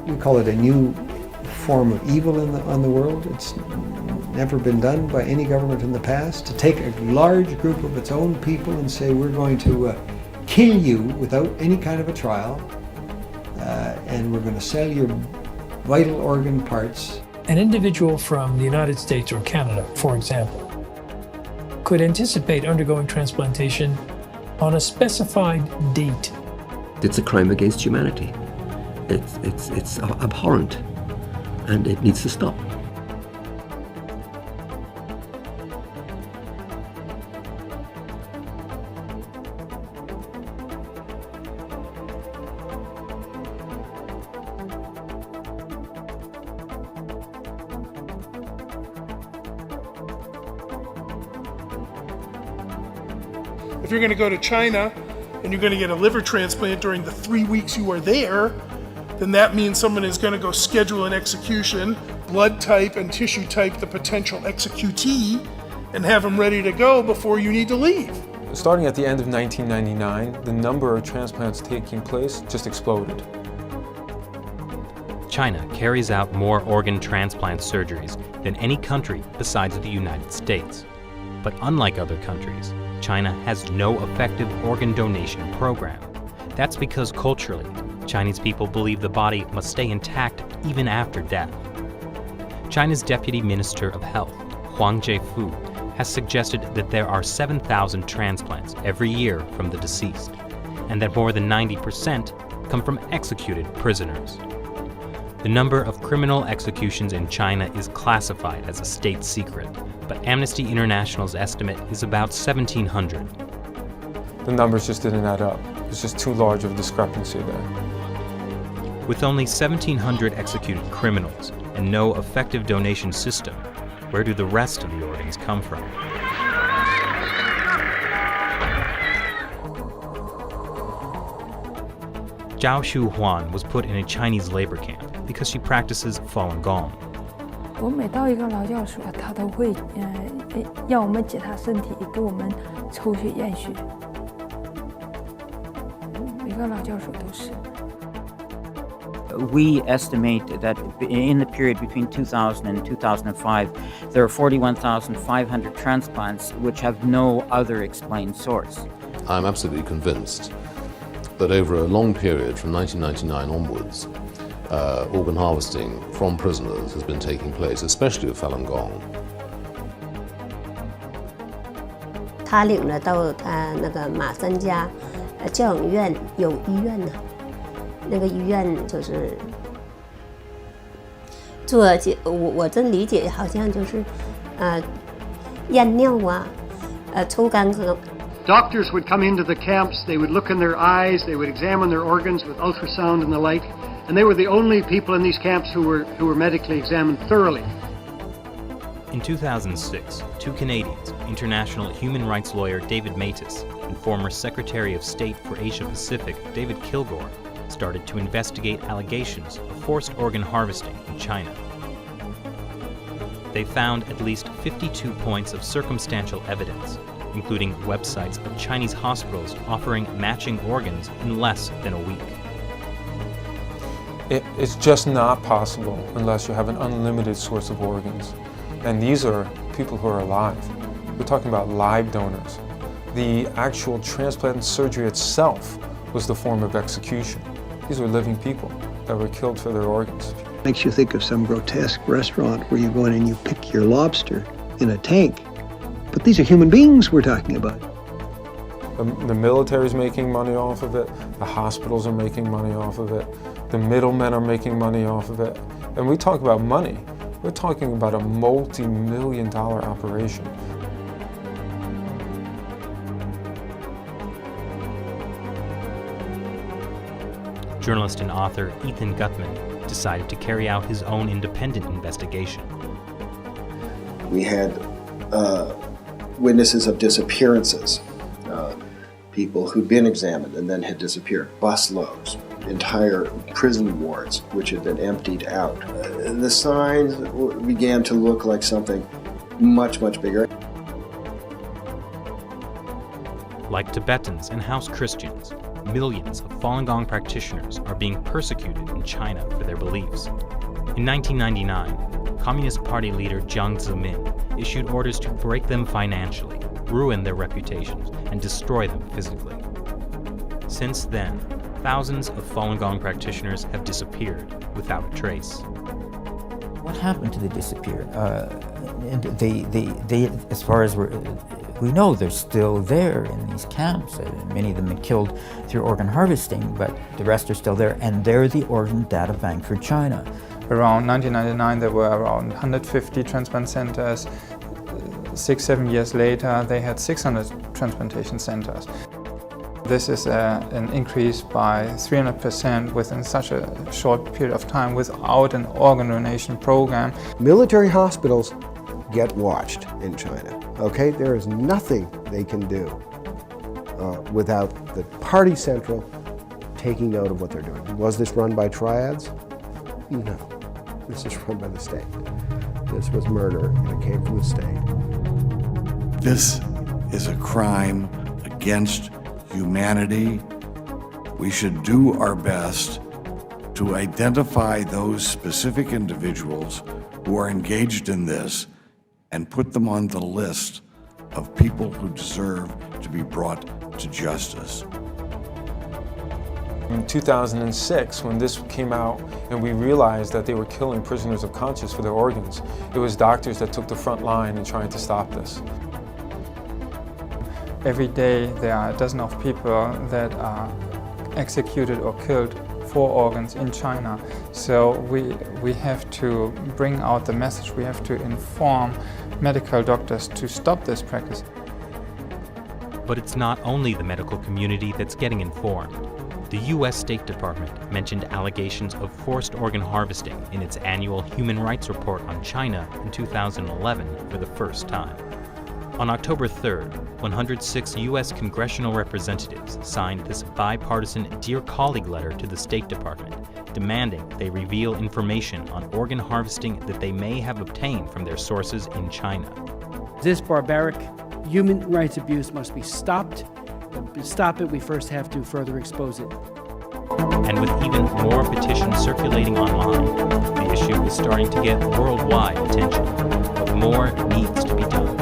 we call it a new form of evil on the world. It's never been done by any government in the past, to take a large group of its own people and say, we're going to kill you without any kind of a trial, and we're going to sell your vital organ parts. An individual from the United States or Canada, for example, could anticipate undergoing transplantation on a specified date. It's a crime against humanity. It's abhorrent, and it needs to stop. If you're going to go to China and you're going to get a liver transplant during the 3 weeks you are there, then that means someone is going to go schedule an execution, blood type and tissue type the potential executee, and have them ready to go before you need to leave. Starting at the end of 1999, the number of transplants taking place just exploded. China carries out more organ transplant surgeries than any country besides the United States. But unlike other countries, China has no effective organ donation program. That's because culturally, Chinese people believe the body must stay intact even after death. China's Deputy Minister of Health, Huang Jiefu, has suggested that there are 7,000 transplants every year from the deceased, and that more than 90% come from executed prisoners. The number of criminal executions in China is classified as a state secret, but Amnesty International's estimate is about 1,700. The numbers just didn't add up. There's just too large of a discrepancy there. With only 1,700 executed criminals and no effective donation system, where do the rest of the organs come from? Zhao Shuhuan was put in a Chinese labor camp because she practices Falun Gong. 我每到一个劳教所，他都会要我们检查身体，给我们抽血验血。每个劳教所都是。 We estimate that in the period between 2000 and 2005, there are 41,500 transplants which have no other explained source. I'm absolutely convinced that over a long period from 1999 onwards, organ harvesting from prisoners has been taking place, especially with Falun Gong. 他领了到那个马三家教养院有医院呢，那个医院就是做我真理解好像就是验尿啊，抽干咳。 Doctors would come into the camps, they would look in their eyes, they would examine their organs with ultrasound and the like, and they were the only people in these camps who were medically examined thoroughly. In 2006, two Canadians, international human rights lawyer David Matas and former Secretary of State for Asia Pacific David Kilgore, started to investigate allegations of forced organ harvesting in China. They found at least 52 points of circumstantial evidence, including websites of Chinese hospitals offering matching organs in less than a week. It's just not possible unless you have an unlimited source of organs. And these are people who are alive. We're talking about live donors. The actual transplant surgery itself was the form of execution. These were living people that were killed for their organs. Makes you think of some grotesque restaurant where you go in and you pick your lobster in a tank. But these are human beings we're talking about. The military's making money off of it. The hospitals are making money off of it. The middlemen are making money off of it. And we talk about money. We're talking about a multi-million-dollar operation. Journalist and author Ethan Gutman decided to carry out his own independent investigation. We had witnesses of disappearances, people who'd been examined and then had disappeared, busloads, entire prison wards which had been emptied out. The signs began to look like something much, much bigger. Like Tibetans and house Christians, millions of Falun Gong practitioners are being persecuted in China for their beliefs. In 1999, Communist Party leader Jiang Zemin issued orders to break them financially, ruin their reputations, and destroy them physically. Since then, thousands of Falun Gong practitioners have disappeared without a trace. What happened to the disappeared? They, as far as we know, they're still there in these camps. Many of them are killed through organ harvesting, but the rest are still there, and they're the organ data bank for China. Around 1999, there were around 150 transplant centers. 6-7 years later, they had 600 transplantation centers. This is an increase by 300% within such a short period of time without an organ donation program. Military hospitals get watched in China, okay? There is nothing they can do without the Party Central taking note of what they're doing. Was this run by triads? No, this is run by the state. This was murder, and it came from the state. This is a crime against humanity. We should do our best to identify those specific individuals who are engaged in this and put them on the list of people who deserve to be brought to justice. In 2006, when this came out and we realized that they were killing prisoners of conscience for their organs, it was doctors that took the front line in trying to stop this. Every day there are a dozen of people that are executed or killed for organs in China. So we have to bring out the message, we have to inform medical doctors to stop this practice. But it's not only the medical community that's getting informed. The U.S. State Department mentioned allegations of forced organ harvesting in its annual Human Rights Report on China in 2011 for the first time. On October 3rd, 106 U.S. congressional representatives signed this bipartisan Dear Colleague letter to the State Department, demanding they reveal information on organ harvesting that they may have obtained from their sources in China. This barbaric human rights abuse must be stopped. To stop it, we first have to further expose it. And with even more petitions circulating online, the issue is starting to get worldwide attention. But more needs to be done.